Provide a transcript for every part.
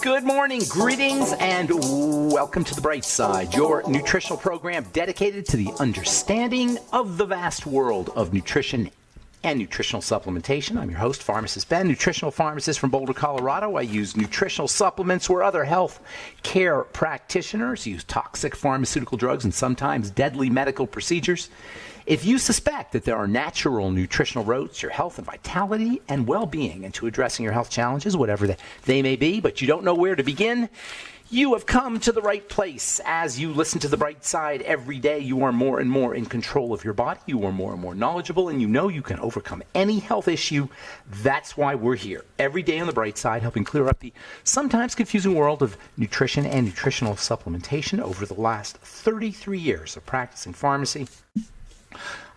Good morning, greetings, and welcome to The Bright Side, your nutritional program dedicated to the understanding of the vast world of nutrition and nutritional supplementation. I'm your host, Pharmacist Ben, nutritional pharmacist from Boulder, Colorado. I use nutritional supplements where other health care practitioners use toxic pharmaceutical drugs and sometimes deadly medical procedures. If you suspect that there are natural nutritional roads to your health and vitality and well-being and to addressing your health challenges, whatever they may be, but you don't know where to begin, you have come to the right place. As you listen to The Bright Side every day, you are more and more in control of your body. You are more and more knowledgeable, and you know you can overcome any health issue. That's why we're here every day on The Bright Side, helping clear up the sometimes confusing world of nutrition and nutritional supplementation. Over the last 33 years of practicing pharmacy,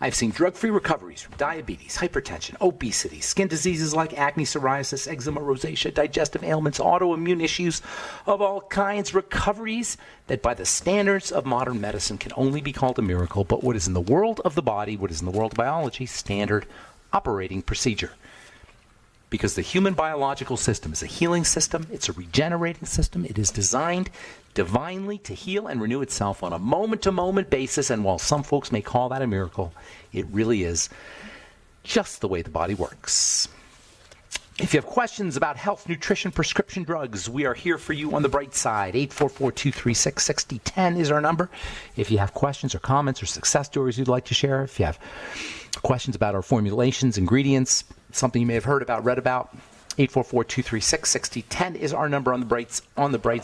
I've seen drug-free recoveries from diabetes, hypertension, obesity, skin diseases like acne, psoriasis, eczema, rosacea, digestive ailments, autoimmune issues of all kinds, recoveries that by the standards of modern medicine can only be called a miracle, but what is in the world of the body, what is in the world of biology, standard operating procedure. Because the human biological system is a healing system, it's a regenerating system, it is designed divinely to heal and renew itself on a moment-to-moment basis, and while some folks may call that a miracle, it really is just the way the body works. If you have questions about health, nutrition, prescription drugs, we are here for you on The Bright Side. 844-236-6010 is our number. If you have questions or comments or success stories you'd like to share, if you have questions about our formulations, ingredients, something you may have heard about, read about, 844-236-6010 is our number on the Bright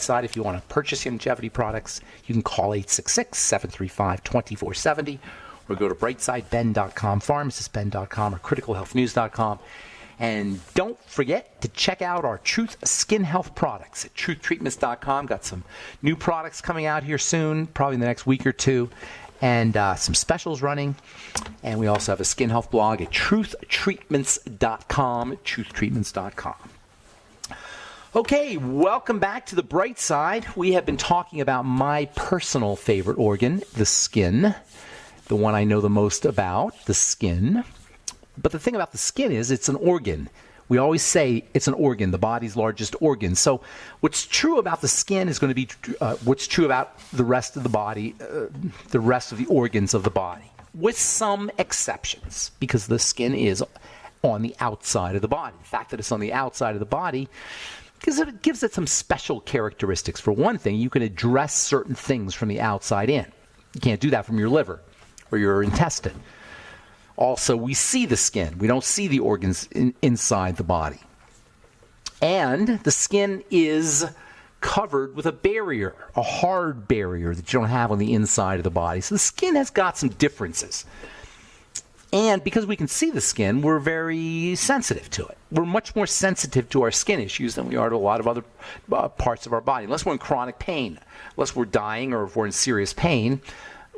Side. If you want to purchase longevity products, you can call 866-735-2470 or go to brightsideben.com, pharmacistben.com, or criticalhealthnews.com. And don't forget to check out our Truth Skin Health products at truthtreatments.com. Got some new products coming out here soon, probably in the next week or two, and some specials running. And we also have a skin health blog at truthtreatments.com, truthtreatments.com. Okay, welcome back to The Bright Side. We have been talking about my personal favorite organ, the skin, the one I know the most about, the skin. But the thing about the skin is it's an organ. We always say it's an organ, the body's largest organ. So what's true about the skin is going to be what's true about the rest of the body, the rest of the organs of the body, with some exceptions, because the skin is on the outside of the body. The fact that it's on the outside of the body gives it some special characteristics. For one thing, you can address certain things from the outside in. You can't do that from your liver or your intestine. Also, we see the skin. We don't see the organs inside the body. And the skin is covered with a barrier, a hard barrier that you don't have on the inside of the body. So the skin has got some differences. And because we can see the skin, we're very sensitive to it. We're much more sensitive to our skin issues than we are to a lot of other parts of our body. Unless we're in chronic pain, unless we're dying or if we're in serious pain,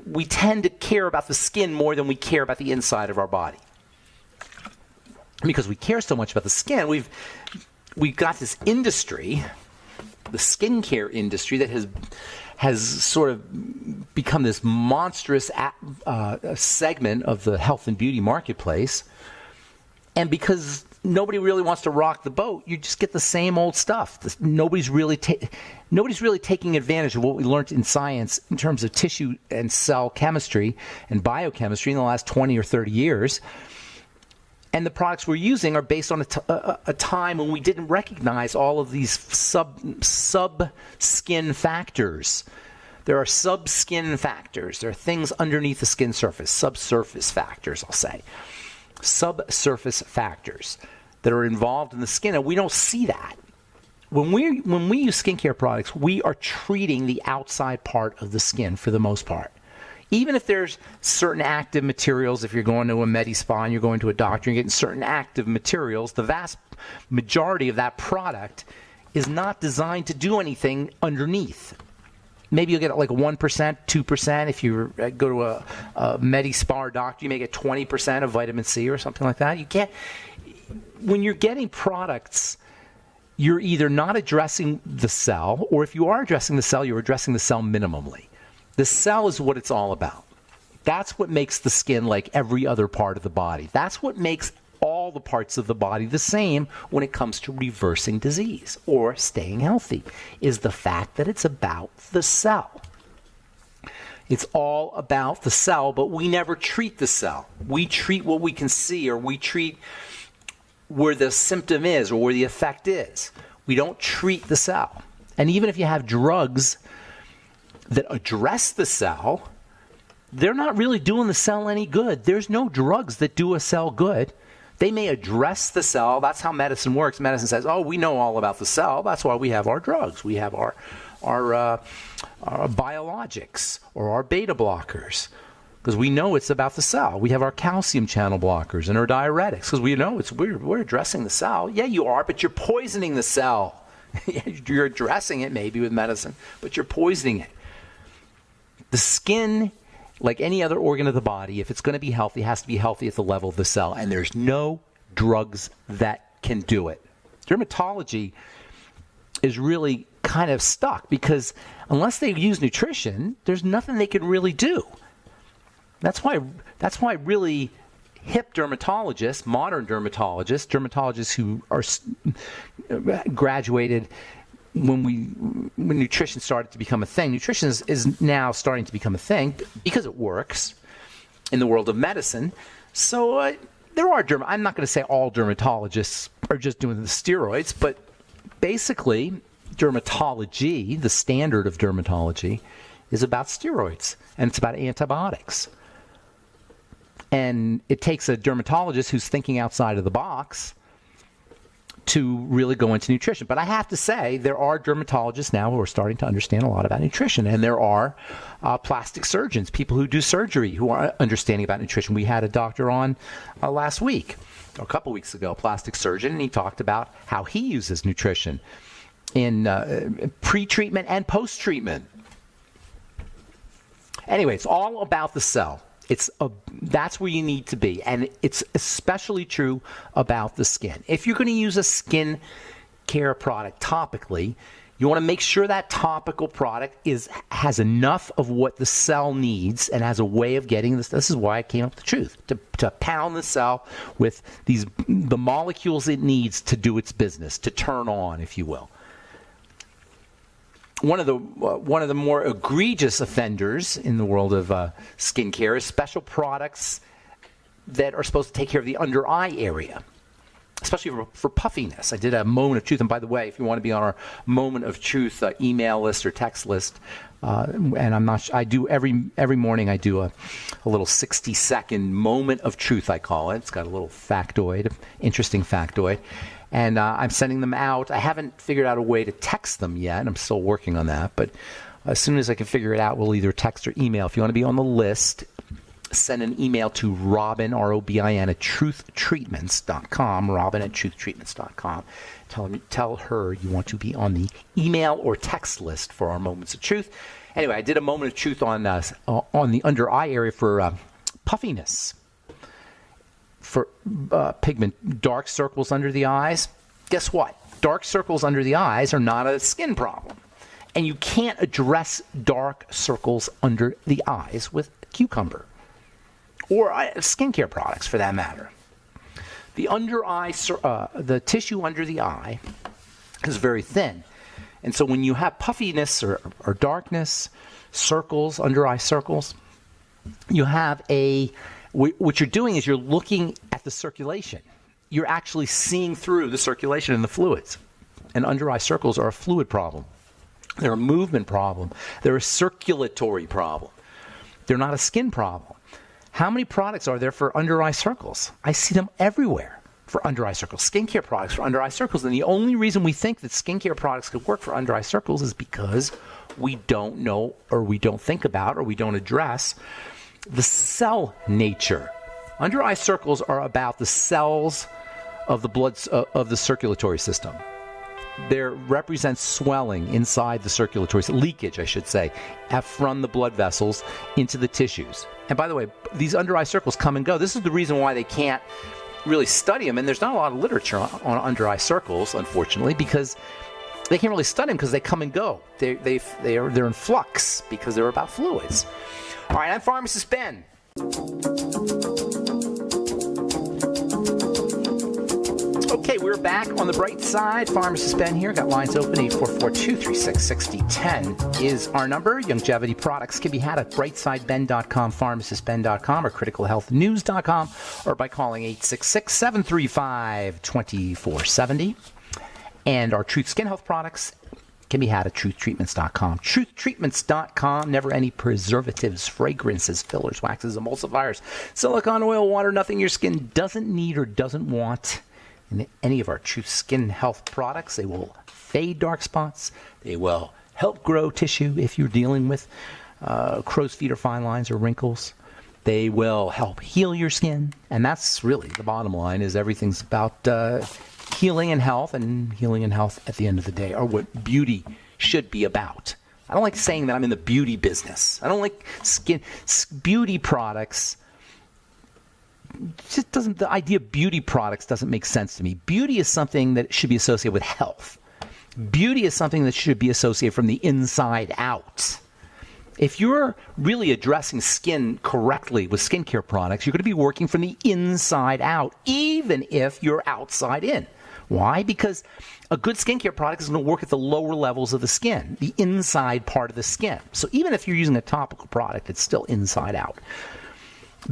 we tend to care about the skin more than we care about the inside of our body. Because we care so much about the skin, we've got this industry, the skincare industry, that has sort of become this monstrous segment of the health and beauty marketplace. And because nobody really wants to rock the boat, you just get the same old stuff. Nobody's really taking advantage of what we learned in science in terms of tissue and cell chemistry and biochemistry in the last 20 or 30 years. And the products we're using are based on a time when we didn't recognize all of these sub-skin factors. There are sub-skin factors. There are things underneath the skin surface, subsurface factors, I'll say. Subsurface factors that are involved in the skin, and we don't see that. When we use skincare products, we are treating the outside part of the skin for the most part. Even if there's certain active materials, if you're going to a med spa and you're going to a doctor and getting certain active materials, the vast majority of that product is not designed to do anything underneath. Maybe you'll get like a 1%, 2%. If you go to a med spa doctor, you may get 20% of vitamin C or something like that. You can't. When you're getting products, you're either not addressing the cell, or if you are addressing the cell, you're addressing the cell minimally. The cell is what it's all about. That's what makes the skin like every other part of the body. That's what makes all the parts of the body the same when it comes to reversing disease or staying healthy, is the fact that it's about the cell. It's all about the cell, but we never treat the cell. We treat what we can see, or we treat where the symptom is or where the effect is. We don't treat the cell. And even if you have drugs that address the cell, they're not really doing the cell any good. There's no drugs that do a cell good. They may address the cell. That's how medicine works. Medicine says, oh, we know all about the cell. That's why we have our drugs. We have our biologics or our beta blockers, because we know it's about the cell. We have our calcium channel blockers and our diuretics, because we know we're addressing the cell. Yeah, you are, but you're poisoning the cell. You're addressing it maybe with medicine, but you're poisoning it. The skin, like any other organ of the body, if it's going to be healthy, has to be healthy at the level of the cell, and there's no drugs that can do it. Dermatology is really kind of stuck, because unless they use nutrition, there's nothing they can really do. That's why really hip dermatologists, modern dermatologists who are graduated when nutrition started to become a thing. Nutrition is now starting to become a thing because it works in the world of medicine. So there are I'm not going to say all dermatologists are just doing the steroids, but basically dermatology, the standard of dermatology, is about steroids, and it's about antibiotics. And it takes a dermatologist who's thinking outside of the box to really go into nutrition. But I have to say, there are dermatologists now who are starting to understand a lot about nutrition. And there are plastic surgeons, people who do surgery, who are understanding about nutrition. We had a doctor on last week, or a couple weeks ago, a plastic surgeon, and he talked about how he uses nutrition in pre-treatment and post-treatment. Anyway, it's all about the cell. That's where you need to be, and it's especially true about the skin. If you're going to use a skin care product topically, you want to make sure that topical product has enough of what the cell needs and has a way of getting this. This is why I came up with the truth, to pound the cell with the molecules it needs to do its business, to turn on, if you will. One of the more egregious offenders in the world of skincare is special products that are supposed to take care of the under eye area, especially for puffiness. I did a moment of truth, and by the way, if you want to be on our moment of truth email list or text list, and I do every morning I do a little 60-second moment of truth, I call it. It's got a little factoid, interesting factoid. And I'm sending them out. I haven't figured out a way to text them yet. I'm still working on that. But as soon as I can figure it out, we'll either text or email. If you want to be on the list, send an email to Robin, R-O-B-I-N, at truthtreatments.com, Robin at truthtreatments.com. Tell her you want to be on the email or text list for our Moments of Truth. Anyway, I did a moment of truth on the under eye area for puffiness. For pigment, dark circles under the eyes. Guess what? Dark circles under the eyes are not a skin problem. And you can't address dark circles under the eyes with cucumber or skincare products for that matter. The under eye, the tissue under the eye is very thin. And so when you have puffiness or darkness, circles, under eye circles, you have what you're doing is you're looking at the circulation. You're actually seeing through the circulation and the fluids. And under eye circles are a fluid problem. They're a movement problem. They're a circulatory problem. They're not a skin problem. How many products are there for under eye circles? I see them everywhere for under eye circles. Skincare products for under eye circles. And the only reason we think that skincare products could work for under eye circles is because we don't know, or we don't think about, or we don't address the cell nature. Under eye circles are about the cells of the blood of the circulatory system. They represent swelling inside the circulatory leakage, I should say, from the blood vessels into the tissues. And by the way, these under eye circles come and go. This is the reason why they can't really study them, and there's not a lot of literature on under eye circles, unfortunately, because they can't really study them because they come and go. They're in flux because they're about fluids. All right, I'm Pharmacist Ben. Okay, we're back on the bright side. Pharmacist Ben here. Got lines open. 844-236-6010 is our number. Longevity products can be had at brightsideben.com, pharmacistben.com, or criticalhealthnews.com, or by calling 866-735-2470. And our Truth Skin Health products can be had at truthtreatments.com. Truthtreatments.com. Never any preservatives, fragrances, fillers, waxes, emulsifiers, silicone oil, water, nothing your skin doesn't need or doesn't want. In any of our Truth Skin Health products, they will fade dark spots. They will help grow tissue if you're dealing with crow's feet or fine lines or wrinkles. They will help heal your skin. And that's really the bottom line, is everything's about healing and health at the end of the day are what beauty should be about. I don't like saying that I'm in the beauty business. I don't like beauty products. Just doesn't, the idea of beauty products doesn't make sense to me. Beauty is something that should be associated with health. Beauty is something that should be associated from the inside out. If you're really addressing skin correctly with skincare products, you're going to be working from the inside out, even if you're outside in. Why? Because a good skincare product is going to work at the lower levels of the skin, the inside part of the skin. So even if you're using a topical product, it's still inside out.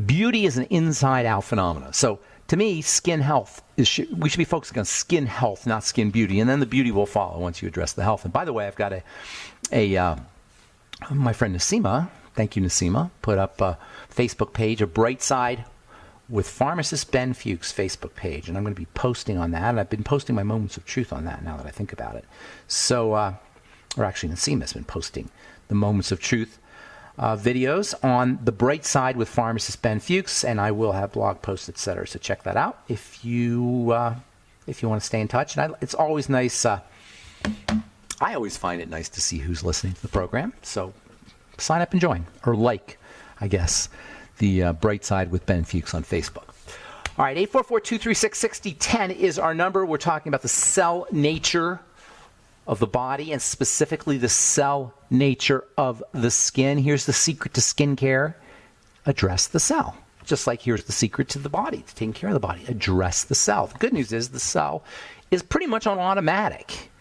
Beauty is an inside-out phenomenon. So to me, skin health we should be focusing on skin health, not skin beauty, and then the beauty will follow once you address the health. And by the way, I've got my friend Nasima, thank you Nasima, put up a Facebook page, a Bright Side with Pharmacist Ben Fuchs Facebook page, and I'm going to be posting on that. And I've been posting my moments of truth on that now that I think about it. So, or actually Nasima's been posting the moments of truth videos on the Bright Side with Pharmacist Ben Fuchs, and I will have blog posts, etc. So check that out if you want to stay in touch. And it's always nice. I always find it nice to see who's listening to the program. So sign up and join, or I guess, the Bright Side with Ben Fuchs on Facebook. All right, 844-236-6010 is our number. We're talking about the cell nature of the body, and specifically the cell nature of the skin. Here's the secret to skincare. Address the cell. Just like here's the secret to the body, to taking care of the body. Address the cell. The good news is the cell is pretty much on automatic.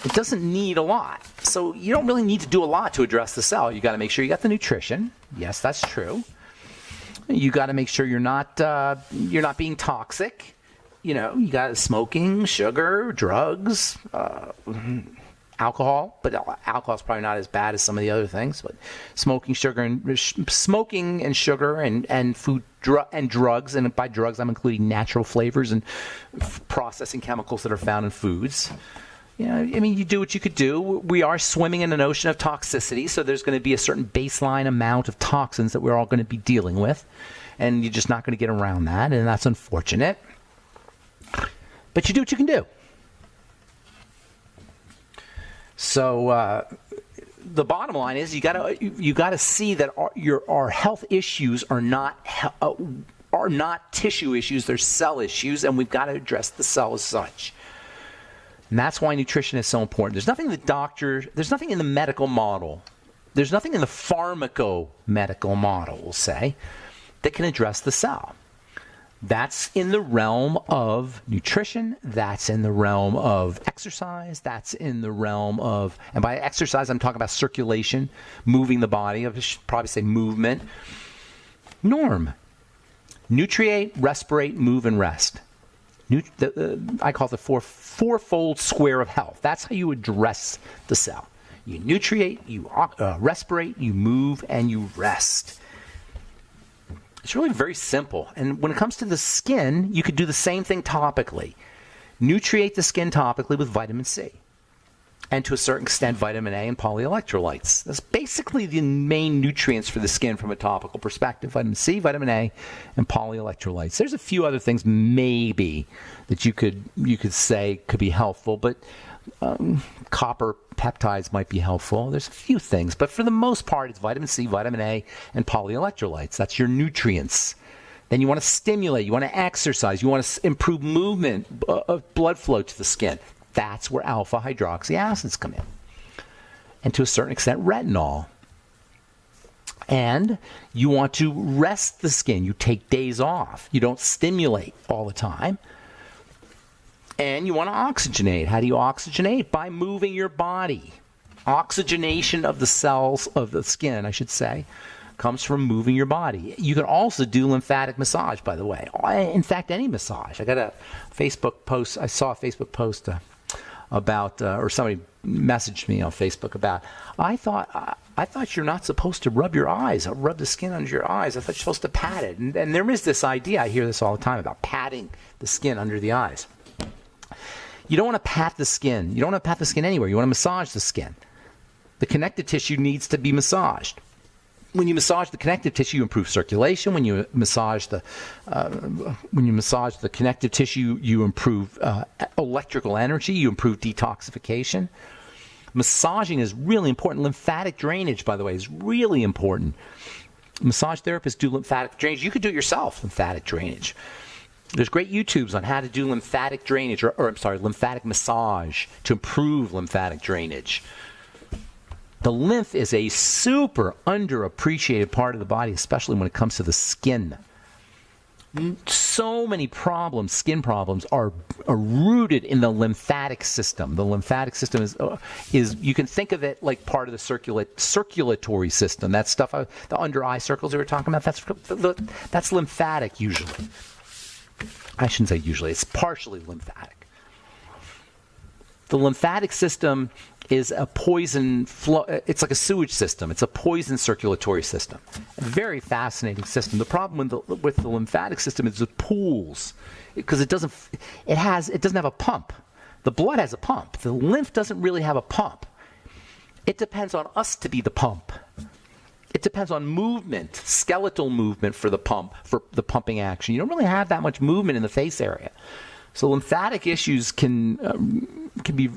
It doesn't need a lot. So you don't really need to do a lot to address the cell. You got to make sure you got the nutrition. Yes, that's true. You got to make sure you're not being toxic. You know, you got smoking, sugar, drugs, alcohol, but alcohol's probably not as bad as some of the other things. But smoking, sugar, and food and drugs, and by drugs I'm including natural flavors and processing chemicals that are found in foods. You know, I mean, you do what you could do. We are swimming in an ocean of toxicity, so there's going to be a certain baseline amount of toxins that we're all going to be dealing with, and you're just not going to get around that, and that's unfortunate. But you do what you can do. So the bottom line is you gotta see that our health issues are not tissue issues; they're cell issues, and we've got to address the cell as such. And that's why nutrition is so important. There's nothing there's nothing in the medical model, there's nothing in the pharmaco-medical model, we'll say, that can address the cell. That's in the realm of nutrition. That's in the realm of exercise. That's in the realm of, and by exercise, I'm talking about circulation, moving the body. I should probably say movement. Norm. Nutriate, respirate, move, and rest. I call it the fourfold square of health. That's how you address the cell. You nutriate, you respirate, you move, and you rest. It's really very simple. And when it comes to the skin, you could do the same thing topically. Nutriate the skin topically with vitamin C. And to a certain extent, vitamin A and polyelectrolytes. That's basically the main nutrients for the skin from a topical perspective. Vitamin C, vitamin A, and polyelectrolytes. There's a few other things maybe that you could say could be helpful, but copper peptides might be helpful. There's a few things, but for the most part, it's vitamin C, vitamin A, and polyelectrolytes. That's your nutrients. Then you want to stimulate, you want to exercise, you want to improve movement of blood flow to the skin. That's where alpha hydroxy acids come in. And to a certain extent, retinol. And you want to rest the skin. You take days off. You don't stimulate all the time. And you want to oxygenate. How do you oxygenate? By moving your body. Oxygenation of the cells of the skin, I should say, comes from moving your body. You can also do lymphatic massage, by the way. In fact, any massage. I got a Facebook post. I saw a Facebook post about, or somebody messaged me on Facebook about, I thought you're not supposed to rub your eyes, rub the skin under your eyes. I thought you're supposed to pat it. And there is this idea, I hear this all the time, about patting the skin under the eyes. You don't want to pat the skin. You don't want to pat the skin anywhere. You want to massage the skin. The connective tissue needs to be massaged. When you massage the connective tissue, you improve circulation. When you massage the connective tissue, you improve electrical energy. You improve detoxification. Massaging is really important. Lymphatic drainage, by the way, is really important. Massage therapists do lymphatic drainage. You could do it yourself, lymphatic drainage. There's great YouTubes on how to do lymphatic drainage, lymphatic massage to improve lymphatic drainage. The lymph is a super underappreciated part of the body, especially when it comes to the skin. So many problems, skin problems, are rooted in the lymphatic system. The lymphatic system is you can think of it like part of the circulatory system. That stuff, the under eye circles we were talking about, that's lymphatic usually. I shouldn't say usually. It's partially lymphatic. The lymphatic system is a poison flow. It's like a sewage system. It's a poison circulatory system. A very fascinating system. The problem with the lymphatic system is the pools, because it doesn't have a pump. The blood has a pump. The lymph doesn't really have a pump. It depends on us to be the pump. It depends on movement, skeletal movement for the pumping action. You don't really have that much movement in the face area. So lymphatic issues can be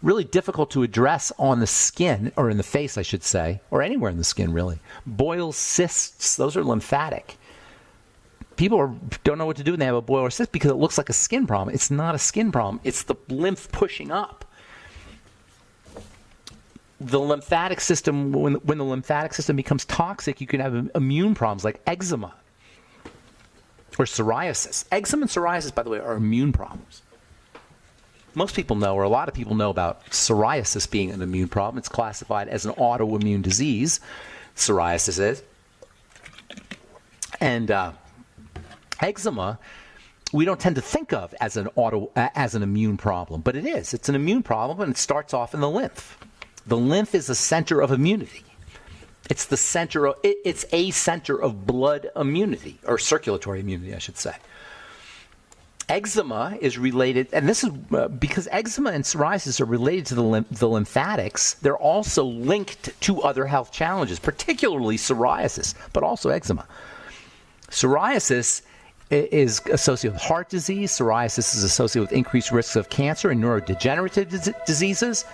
really difficult to address on the skin, or in the face, I should say, or anywhere in the skin, really. Boils, cysts, those are lymphatic. People don't know what to do when they have a boil or cyst because it looks like a skin problem. It's not a skin problem. It's the lymph pushing up. The lymphatic system, when the lymphatic system becomes toxic, you can have immune problems like eczema or psoriasis. Eczema and psoriasis, by the way, are immune problems. Most people know, or a lot of people know, about psoriasis being an immune problem. It's classified as an autoimmune disease. Psoriasis is. And eczema, we don't tend to think of as an immune problem, but it is. It's an immune problem, and it starts off in the lymph. The lymph is the center of immunity. It's a center of blood immunity, or circulatory immunity, I should say. Eczema is related, and this is because eczema and psoriasis are related to the lymphatics. They're also linked to other health challenges, particularly psoriasis, but also eczema. Psoriasis is associated with heart disease. Psoriasis is associated with increased risks of cancer and neurodegenerative diseases.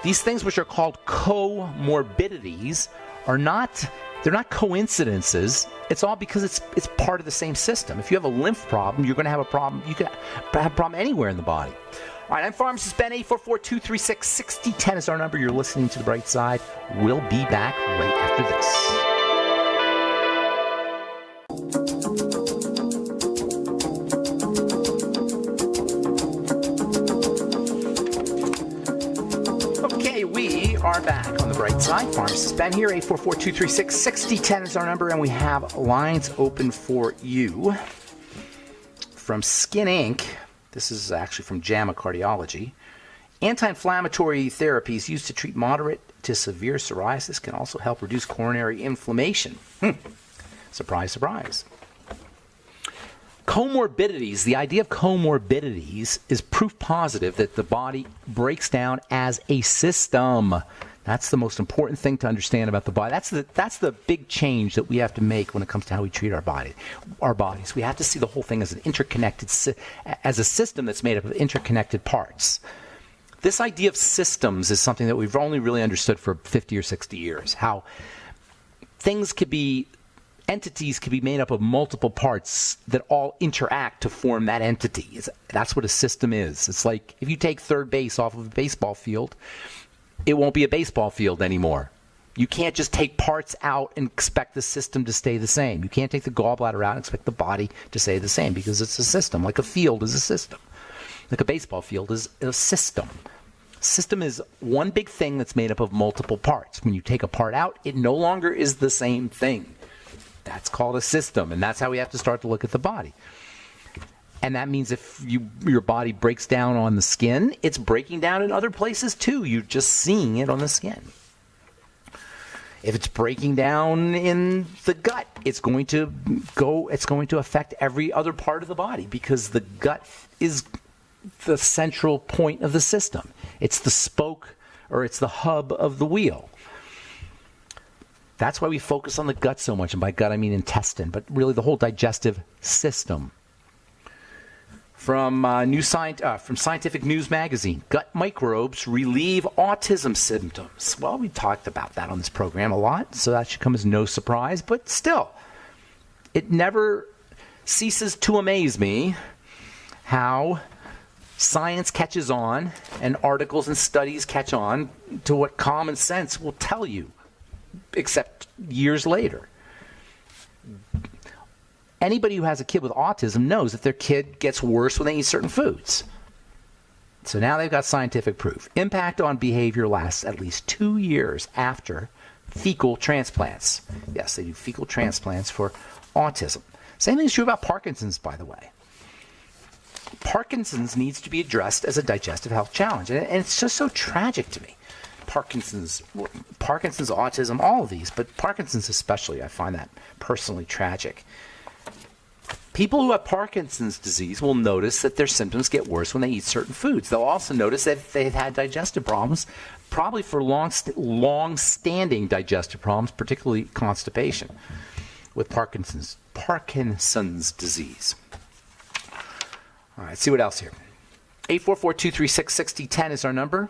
These things, which are called comorbidities, they're not coincidences. It's all because it's part of the same system. If you have a lymph problem, you're going to have a problem. You can have a problem anywhere in the body. All right, I'm Pharmacist Ben. 844-236-6010 is our number. You're listening to The Bright Side. We'll be back right after this. Are back on The Bright Side. Pharmacist Ben here. 844-236-6010 is our number, and we have lines open for you. From Skin Inc., this is actually from JAMA Cardiology. Anti-inflammatory therapies used to treat moderate to severe psoriasis can also help reduce coronary inflammation. Surprise, surprise. Comorbidities, the idea of comorbidities is proof positive that the body breaks down as a system. That's the most important thing to understand about the body. That's the big change that we have to make when it comes to how we treat our bodies. We have to see the whole thing as an as a system that's made up of interconnected parts. This idea of systems is something that we've only really understood for 50 or 60 years. How entities can be made up of multiple parts that all interact to form that entity. That's what a system is. It's like if you take third base off of a baseball field, it won't be a baseball field anymore. You can't just take parts out and expect the system to stay the same. You can't take the gallbladder out and expect the body to stay the same, because it's a system. Like a field is a system. Like a baseball field is a system. System is one big thing that's made up of multiple parts. When you take a part out, it no longer is the same thing. That's called a system, and that's how we have to start to look at the body. And that means if your body breaks down on the skin, it's breaking down in other places too. You're just seeing it on the skin. If it's breaking down in the gut, it's going to affect every other part of the body, because the gut is the central point of the system. It's the spoke, or it's the hub of the wheel. That's why we focus on the gut so much, and by gut I mean intestine, but really the whole digestive system. From Scientific News Magazine, gut microbes relieve autism symptoms. Well, we talked about that on this program a lot, so that should come as no surprise, but still, it never ceases to amaze me how science catches on and articles and studies catch on to what common sense will tell you, except years later. Anybody who has a kid with autism knows that their kid gets worse when they eat certain foods. So now they've got scientific proof. Impact on behavior lasts at least 2 years after fecal transplants. Yes, they do fecal transplants for autism. Same thing is true about Parkinson's, by the way. Parkinson's needs to be addressed as a digestive health challenge. And it's just so tragic to me. Parkinson's, autism, all of these, but Parkinson's especially, I find that personally tragic. People who have Parkinson's disease will notice that their symptoms get worse when they eat certain foods. They'll also notice that they've had digestive problems, probably for long-standing digestive problems, particularly constipation, with Parkinson's disease. All right, let's see what else here. 844-236-6010 is our number.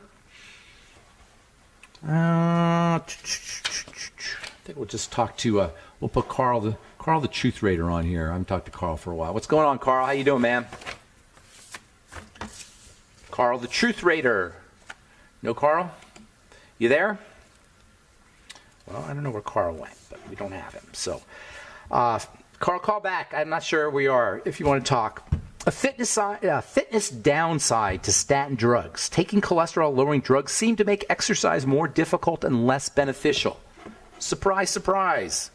I think we'll just talk to, we'll put Carl the Truth Rater on here. I haven't talked to Carl for a while. What's going on, Carl? How you doing, man? Carl the Truth Rater. No Carl? You there? Well, I don't know where Carl went, but we don't have him. So, Carl, call back. I'm not sure where we are, if you want to talk. A fitness downside to statin drugs. Taking cholesterol-lowering drugs seem to make exercise more difficult and less beneficial. Surprise, surprise.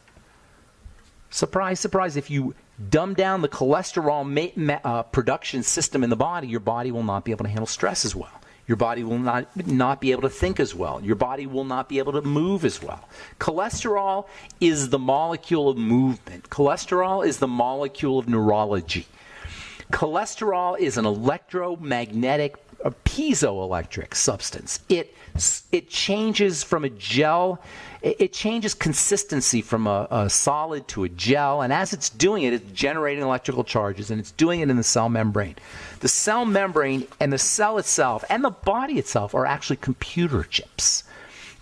Surprise, surprise. If you dumb down the cholesterol production system in the body, your body will not be able to handle stress as well. Your body will not be able to think as well. Your body will not be able to move as well. Cholesterol is the molecule of movement. Cholesterol is the molecule of neurology. Cholesterol is an electromagnetic, a piezoelectric substance. It changes from a gel. It changes consistency from a solid to a gel, and as it's doing it, it's generating electrical charges, and it's doing it in the cell membrane. The cell membrane and the cell itself and the body itself are actually computer chips.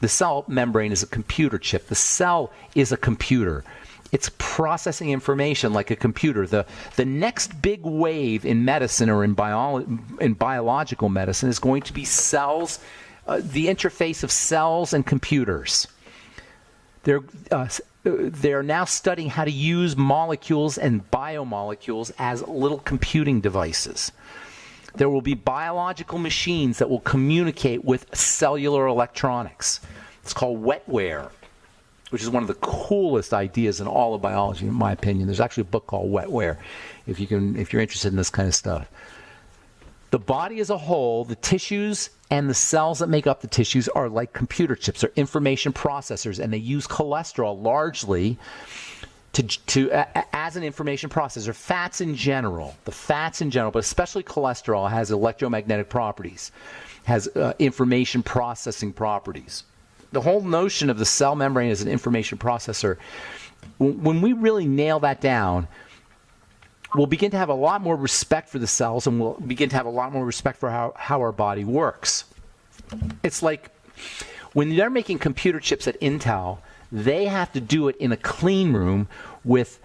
The cell membrane is a computer chip. The cell is a computer. It's processing information like a computer. The next big wave in medicine or in biological medicine is going to be cells, the interface of cells and computers. They're now studying how to use molecules and biomolecules as little computing devices. There will be biological machines that will communicate with cellular electronics. It's called wetware, which is one of the coolest ideas in all of biology, in my opinion. There's actually a book called Wetware, if you're interested in this kind of stuff. The body as a whole, the tissues and the cells that make up the tissues are like computer chips, or information processors, and they use cholesterol largely as an information processor. Fats in general, but especially cholesterol, has electromagnetic properties, has information processing properties. The whole notion of the cell membrane as an information processor, when we really nail that down, we'll begin to have a lot more respect for the cells, and we'll begin to have a lot more respect for how our body works. It's like when they're making computer chips at Intel, they have to do it in a clean room with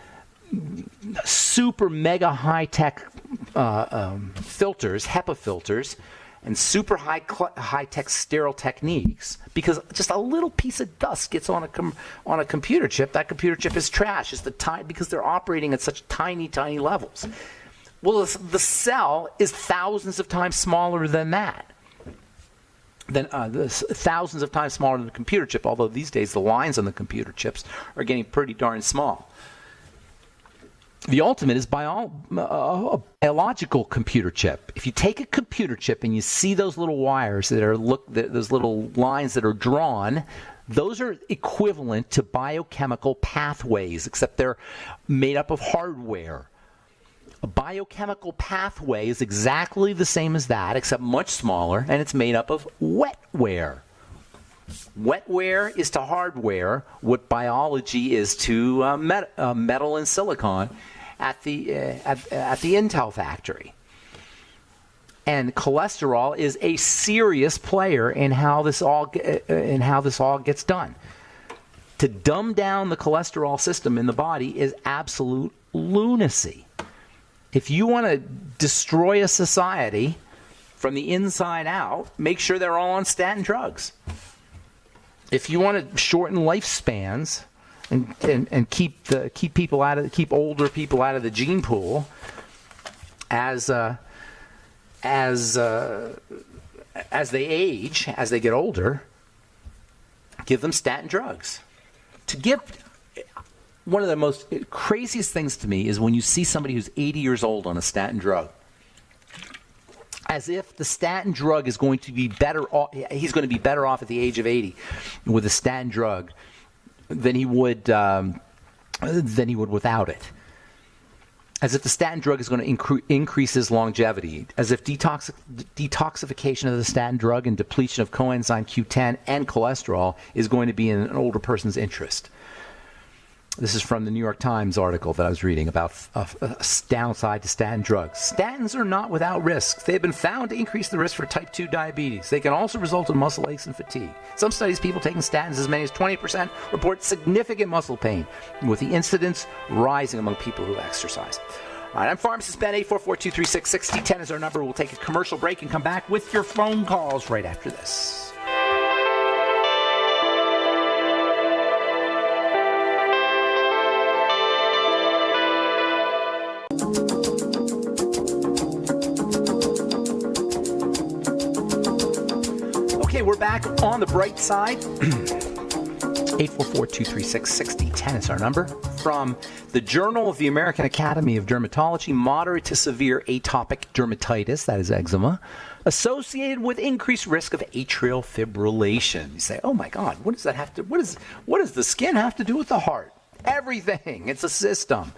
super mega high-tech filters, HEPA filters, and super high-tech sterile techniques, because just a little piece of dust gets on a computer chip. That computer chip is trash. Because they're operating at such tiny levels. Well, the cell is thousands of times smaller than that. Thousands of times smaller than the computer chip, although these days the lines on the computer chips are getting pretty darn small. The ultimate is a biological computer chip. If you take a computer chip and you see those little wires those little lines that are drawn, those are equivalent to biochemical pathways, except they're made up of hardware. A biochemical pathway is exactly the same as that, except much smaller, and it's made up of wetware. Wetware is to hardware what biology is to metal and silicon at the Intel factory. And cholesterol is a serious player in how this all gets done. To dumb down the cholesterol system in the body is absolute lunacy. If you want to destroy a society from the inside out, make sure they're all on statin drugs. If you want to shorten lifespans and keep older people out of the gene pool, as they age, as they get older, give them statin drugs. One of the most craziest things to me is when you see somebody who's 80 years old on a statin drug. As if the statin drug is going to be better off, he's going to be better off at the age of 80 with a statin drug than he would without it. As if the statin drug is going to increase his longevity. As if detoxification of the statin drug and depletion of coenzyme Q10 and cholesterol is going to be in an older person's interest. This is from the New York Times article that I was reading about a downside to statin drugs. Statins are not without risks. They have been found to increase the risk for type 2 diabetes. They can also result in muscle aches and fatigue. Some studies, people taking statins as many as 20% report significant muscle pain, with the incidence rising among people who exercise. All right, I'm Pharmacist Ben. 844-236-6010 is our number. We'll take a commercial break and come back with your phone calls right after this. We're back on the bright side. 844-236-6010 is our number. From the Journal of the American Academy of Dermatology, moderate to severe atopic dermatitis, that is eczema, associated with increased risk of atrial fibrillation. You say, oh my God, what does the skin have to do with the heart? Everything. It's a system.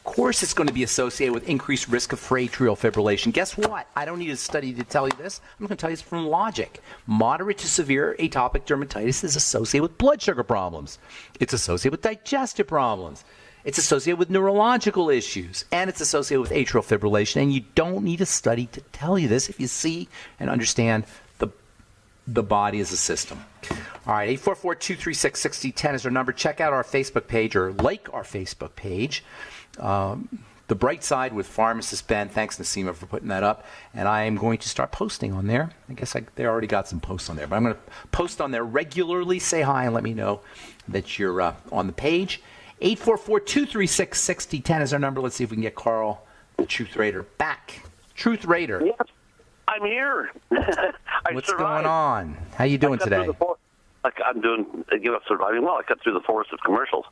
Of course it's going to be associated with increased risk of atrial fibrillation. Guess what? I don't need a study to tell you this. I'm going to tell you this from logic. Moderate to severe atopic dermatitis is associated with blood sugar problems. It's associated with digestive problems. It's associated with neurological issues. And it's associated with atrial fibrillation. And you don't need a study to tell you this if you see and understand the body as a system. All right, 844-236-6010 is our number. Check out our Facebook page or like our Facebook page. The Bright Side with Pharmacist Ben. Thanks, Nasima, for putting that up. And I am going to start posting on there. I guess they already got some posts on there. But I'm going to post on there regularly. Say hi and let me know that you're on the page. 844-236-6010 is our number. Let's see if we can get Carl, the Truth Raider, back. Truth Raider. Yes, I'm here. What's going on? How you doing today? I'm doing surviving well. I cut through the forest of commercials.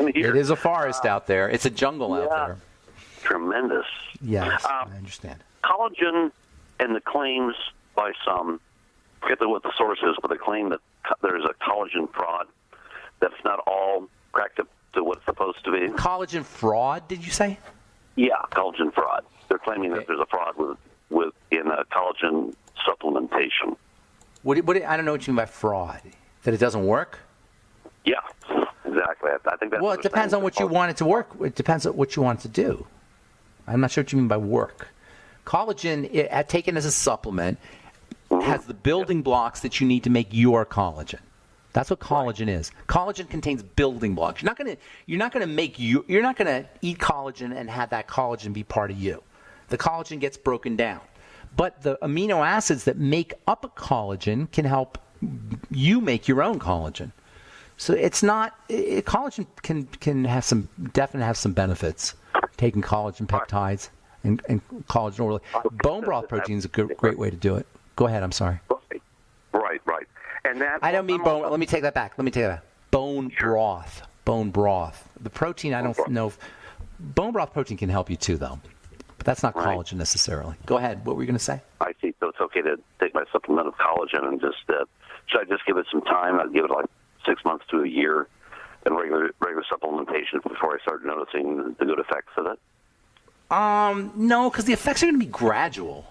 It is a forest out there. It's a jungle out there. Tremendous. Yes, I understand. Collagen and the claims by some, forget what the source is, but the claim that there's a collagen fraud that's not all cracked up to what it's supposed to be. Collagen fraud, did you say? Yeah, collagen fraud. They're claiming that there's a fraud in collagen supplementation. I don't know what you mean by fraud. That it doesn't work? Yeah, exactly. I think that's. Well, it depends on what you want it to work. It depends on what you want it to do. I'm not sure what you mean by work. Collagen, taken as a supplement, has the building blocks that you need to make your collagen. That's what collagen is. Collagen contains building blocks. You're not going to eat collagen and have that collagen be part of you. The collagen gets broken down. But the amino acids that make up collagen can help you make your own collagen. So it's not collagen can have some benefits. Taking collagen peptides and collagen orally. Bone broth protein is a great way to do it. Go ahead. I'm sorry. Right. And that I don't mean bone. Let me take that back. Bone broth. Bone broth. The protein, I don't know. Bone broth protein can help you too, though. But that's not collagen necessarily. Go ahead. What were you going to say? I see. So it's okay to take my supplement of collagen and just should I just give it some time? I'd give it like 6 months to a year and regular supplementation before I start noticing the good effects of it. No, because the effects are going to be gradual.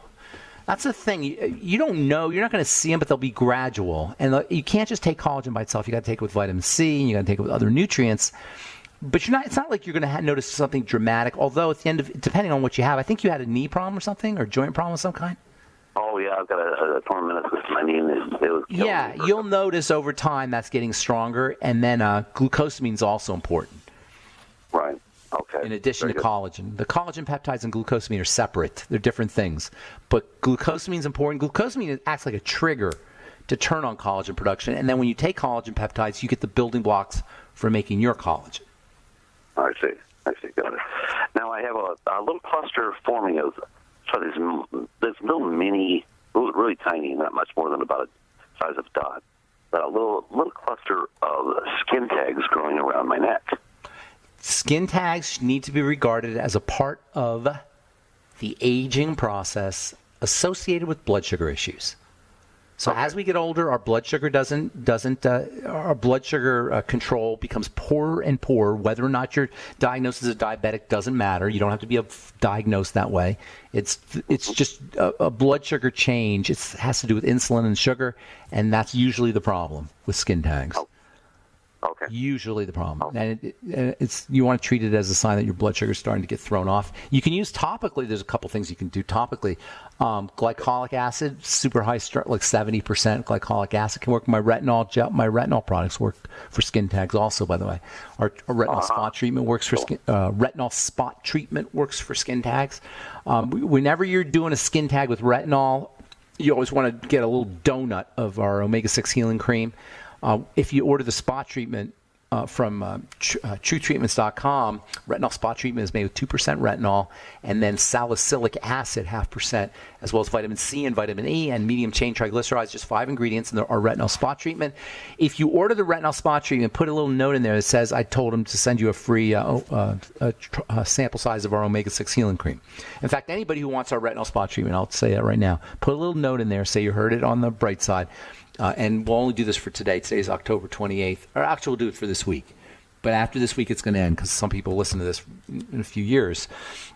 That's the thing. You don't know. You're not going to see them, but they'll be gradual. And you can't just take collagen by itself. You got to take it with vitamin C, and you got to take it with other nutrients. But it's not like you're going to notice something dramatic. Although at the end of, depending on what you have, I think you had a knee problem or something, or joint problem of some kind. Oh yeah, I've got a torn meniscus in my knee. Yeah, you'll notice over time that's getting stronger, and then glucosamine is also important. Right. Okay. In addition to collagen. The collagen peptides and glucosamine are separate. They're different things. But glucosamine is important. Glucosamine acts like a trigger to turn on collagen production. And then when you take collagen peptides, you get the building blocks for making your collagen. I see. Got it. Now I have a little cluster forming of this little mini, really tiny, not much more than about the size of a dot, but a little cluster of skin tags growing around my neck. Skin tags need to be regarded as a part of the aging process associated with blood sugar issues. So as we get older, our blood sugar our blood sugar control becomes poorer and poorer. Whether or not you're diagnosed as a diabetic doesn't matter. You don't have to be diagnosed that way. It's just a blood sugar change. It has to do with insulin and sugar, and that's usually the problem with skin tags. Okay. Usually the problem. And you want to treat it as a sign that your blood sugar is starting to get thrown off. You can use topically. There's a couple things you can do topically. Glycolic acid, super high, like 70% glycolic acid can work. My retinol products work for skin tags also, by the way. Our retinol spot treatment works for skin tags. Whenever you're doing a skin tag with retinol, you always want to get a little donut of our omega-6 healing cream. If you order the spot treatment from TrueTreatments.com, retinol spot treatment is made with 2% retinol and then salicylic acid, 0.5%, as well as vitamin C and vitamin E and medium chain triglycerides, just 5 ingredients in our retinol spot treatment. If you order the retinol spot treatment, put a little note in there that says, I told them to send you a free sample size of our omega-6 healing cream. In fact, anybody who wants our retinol spot treatment, I'll say that right now, put a little note in there, say you heard it on the bright side. And we'll only do this for today. Today's October 28th. Or actually, we'll do it for this week. But after this week, it's going to end because some people listen to this in a few years.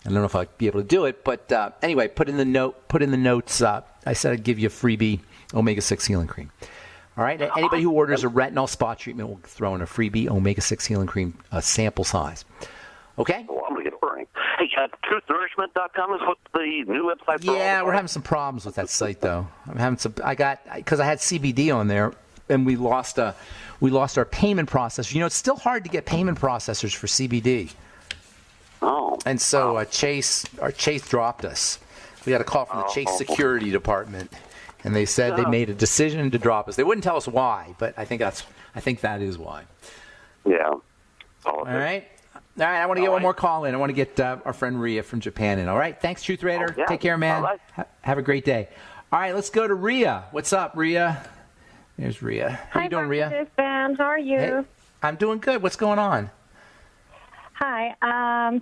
I don't know if I'll be able to do it. But anyway, put in the notes. I said I'd give you a freebie omega-6 healing cream. All right? Anybody who orders a retinol spot treatment will throw in a freebie omega-6 healing cream sample size. Okay? Well, I'm going to get burning. Hey, TruthNourishment.com is what the new website for. Yeah, we're having some problems with that site, though. Because I had CBD on there, and we lost our payment processor. You know, it's still hard to get payment processors for CBD. Oh. And so Chase dropped us. We got a call from the Chase security department, and they said they made a decision to drop us. They wouldn't tell us why, but I think that is why. Yeah. All right. All right, I want to get one more call in. I want to get our friend Rhea from Japan in. All right, thanks, Truth Raider. Yeah. Take care, man. All right. Have a great day. All right, let's go to Rhea. What's up, Rhea? There's Rhea. How you doing, Rhea? Hi, how are you? Hey, I'm doing good. What's going on? Hi.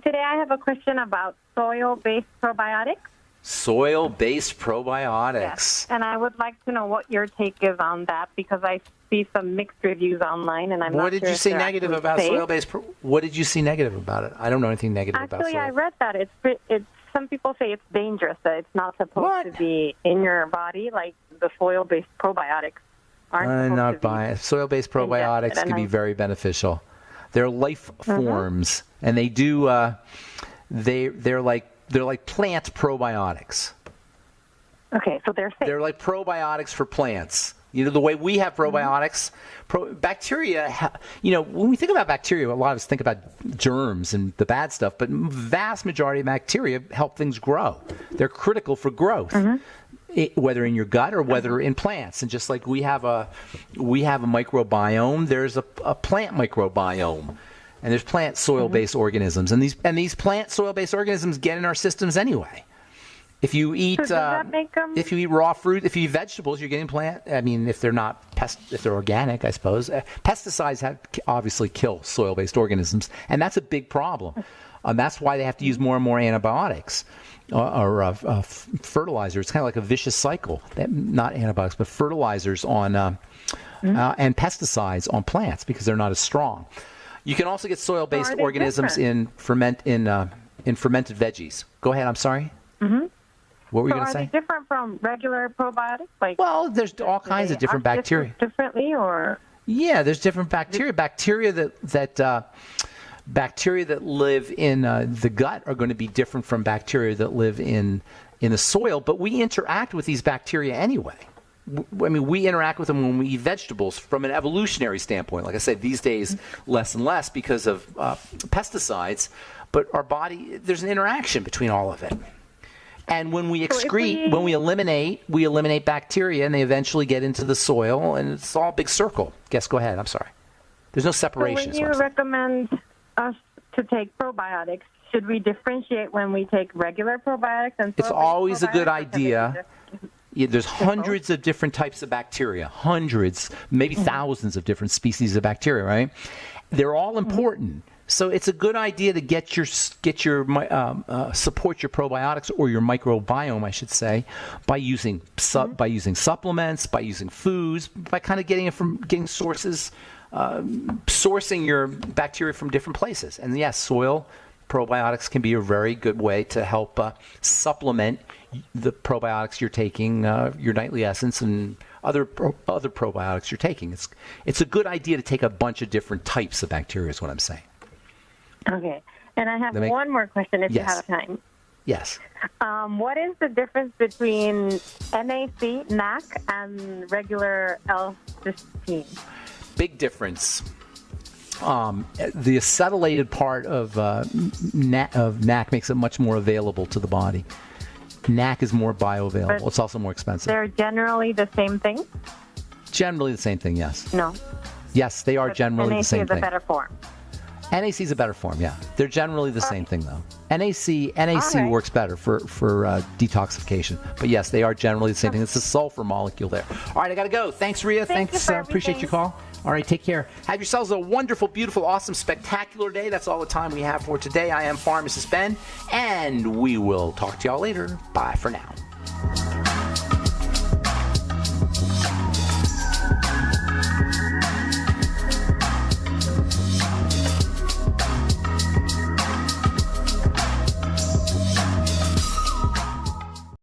Today I have a question about soil-based probiotics. Soil-based probiotics. Yes. And I would like to know what your take is on that because I see some mixed reviews online, and I'm not sure. What did you see negative about soil-based? What did you see negative about it? I don't know anything negative about soil. Actually, I read that it's. Some people say it's dangerous, that it's not supposed to be in your body, like the soil-based probiotics aren't I'm supposed not to be buying it. Soil-based probiotics can be very beneficial. They're life forms, and they do. They're like plant probiotics. Okay, so they're safe. They're like probiotics for plants. The way we have probiotics, bacteria, when we think about bacteria, a lot of us think about germs and the bad stuff, but vast majority of bacteria help things grow. They're critical for growth, whether in your gut or whether in plants. And just like we have a microbiome, there's a plant microbiome. And there's plant soil-based organisms. And these plant soil-based organisms get in our systems anyway. If you eat if you eat raw fruit, if you eat vegetables, you're getting plant. I mean, if they're not if they're organic, I suppose. Pesticides obviously kill soil-based organisms, and that's a big problem. That's why they have to use more and more antibiotics or fertilizers. It's kind of like a vicious cycle. Not antibiotics, but fertilizers on and pesticides on plants because they're not as strong. You can also get soil-based organisms in fermented veggies. Go ahead. I'm sorry. Mm-hmm. What were you going to say? Are they different from regular probiotics? Well, there's all kinds of different bacteria. Differently, or? Yeah, there's different bacteria. Bacteria that live in the gut are going to be different from bacteria that live in the soil. But we interact with these bacteria anyway. I mean, we interact with them when we eat vegetables from an evolutionary standpoint. Like I said, these days less and less because of pesticides. But our body, there's an interaction between all of it. And when we excrete, when we eliminate bacteria, and they eventually get into the soil, and it's all a big circle. Yes, go ahead. I'm sorry. There's no separation. So when you recommend us to take probiotics, should we differentiate when we take regular probiotics and it's always a good idea. There's hundreds of different types of bacteria, hundreds, maybe thousands of different species of bacteria, right? They're all important. So it's a good idea to support your probiotics or your microbiome, I should say, by using supplements, by using foods, by kind of getting sources, sourcing your bacteria from different places. And yes, soil probiotics can be a very good way to help supplement the probiotics you're taking, your nightly essence, and other probiotics you're taking. It's a good idea to take a bunch of different types of bacteria, is what I'm saying. Okay. And I have one more question if you have time. Yes. What is the difference between NAC and regular L-cysteine? Big difference. The acetylated part of NAC makes it much more available to the body. NAC is more bioavailable. It's also more expensive. They're generally the same thing? Generally the same thing, yes. No. Yes, they are generally the same thing. NAC is a better form. NAC is a better form, yeah. They're generally the same thing, though. NAC works better for detoxification. But yes, they are generally the same thing. It's the sulfur molecule there. All right, I got to go. Thanks, Rhea. Thanks. Appreciate your call. All right, take care. Have yourselves a wonderful, beautiful, awesome, spectacular day. That's all the time we have for today. I am Pharmacist Ben, and we will talk to y'all later. Bye for now.